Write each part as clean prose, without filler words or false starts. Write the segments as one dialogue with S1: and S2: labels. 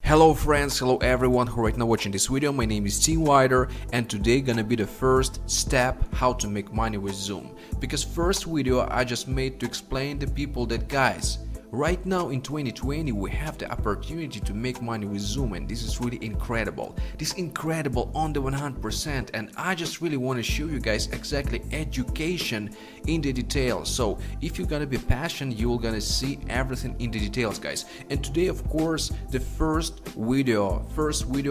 S1: Hello friends, hello everyone who right now watching this video. My name is Team Wider and today gonna be the first step how to make money with Zoom. Because first video I just made to explain the people that guys, right now in 2020 we have the opportunity to make money with Zoom, and this is really incredible. This is incredible on the 100%, and I just really want to show you guys exactly education in the details. So if you're gonna be passionate, you're gonna see everything in the details, guys. And today of course the first video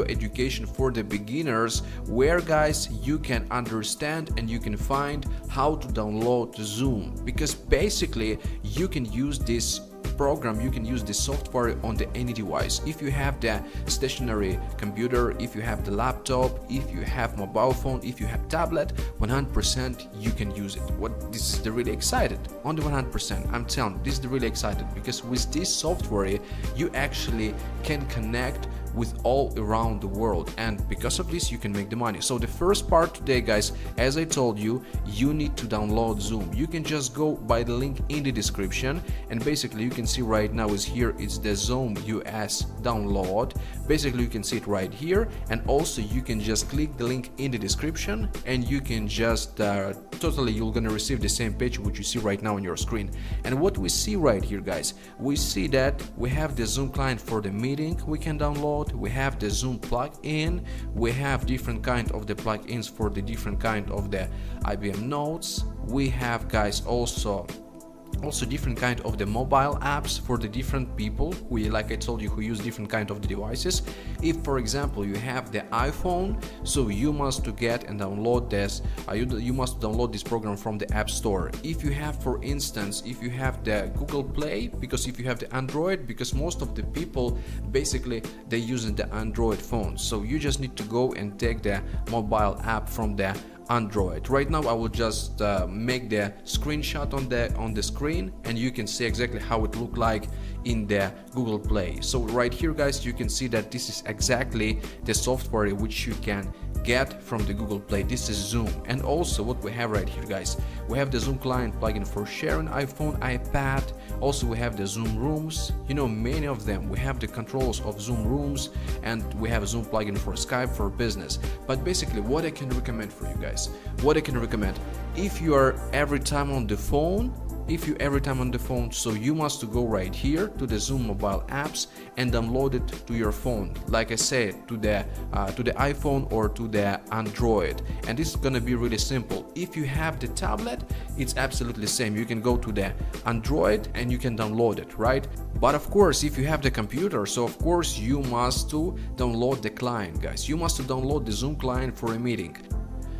S1: education for the beginners, where guys you can understand and you can find how to download Zoom, because basically you can use this program, you can use this software on any device. If you have the stationary computer, if you have the laptop, if you have mobile phone, if you have tablet, 100% you can use it. This is the really excited on the 100%. I'm telling you, this is the really excited, because with this software you actually can connect with all around the world, and because of this you can make the money. So the first part today, guys, as I told you, you need to download Zoom. You can just go by the link in the description, and basically you can see right now is here, it's the Zoom US download. Basically you can see it right here, and also you can just click the link in the description and you can just totally you're gonna receive the same page which you see right now on your screen. And what we see right here, guys, we see that we have the Zoom client for the meeting we can download. We have the Zoom plugin, we have different kind of the plugins for the different kind of the IBM notes. We have, guys, also different kind of the mobile apps for the different people who, like I told you, who use different kind of the devices. If for example you have the iPhone, so you must to get and download this you must download this program from the App Store. If you have, for instance, if you have the Google Play, because if you have the Android, because most of the people basically they using the Android phone, so you just need to go and take the mobile app from the Android. Right now I will just make the screenshot on the screen, and you can see exactly how it look like in the Google Play. So right here, guys, you can see that this is exactly the software which you can get from the Google Play. This is Zoom. And also what we have right here, guys, we have the Zoom client plugin for sharing iPhone, iPad. Also we have the Zoom rooms, you know, many of them. We have the controls of Zoom rooms, and we have a Zoom plugin for Skype for business. But basically what I can recommend for you guys, if you are every time on the phone, so you must to go right here to the Zoom mobile apps and download it to your phone, like I said, to the iPhone or to the Android. And this is gonna be really simple. If you have the tablet, it's absolutely the same. You can go to the Android and you can download it, right? But of course, if you have the computer, so of course you must to download the client, guys. You must to download the Zoom client for a meeting.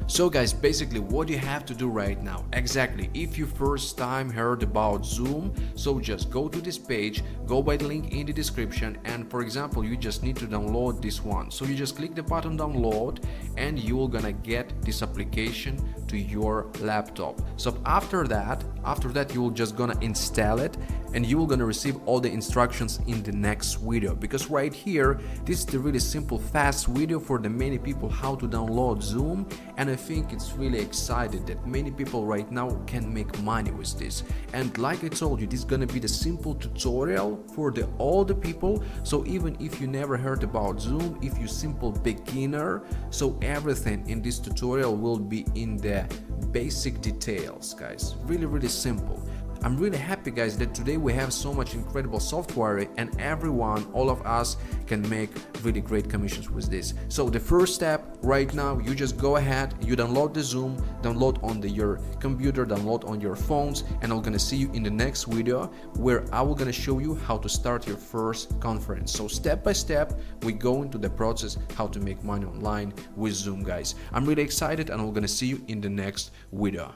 S1: So guys, basically what you have to do right now, exactly, if you first time heard about Zoom, so just go to this page, go by the link in the description, and for example you just need to download this one. So you just click the button download and you will gonna get this application to your laptop. So after that you will just gonna install it, and you will gonna receive all the instructions in the next video, because right here this is the really simple fast video for the many people how to download Zoom. And I think it's really excited that many people right now can make money with this. And like I told you, this is gonna be the simple tutorial for all the people. So even if you never heard about Zoom, if you simple beginner, so everything in this tutorial will be in the basic details, guys. Really simple. I'm really happy, guys, that today we have so much incredible software, and everyone, all of us, can make really great commissions with this. So the first step right now, you just go ahead, you download the Zoom, download on your computer, download on your phones, and I'm gonna see you in the next video where I will gonna show you how to start your first conference. So step by step we go into the process how to make money online with Zoom, guys. I'm really excited, and I'm gonna see you in the next video.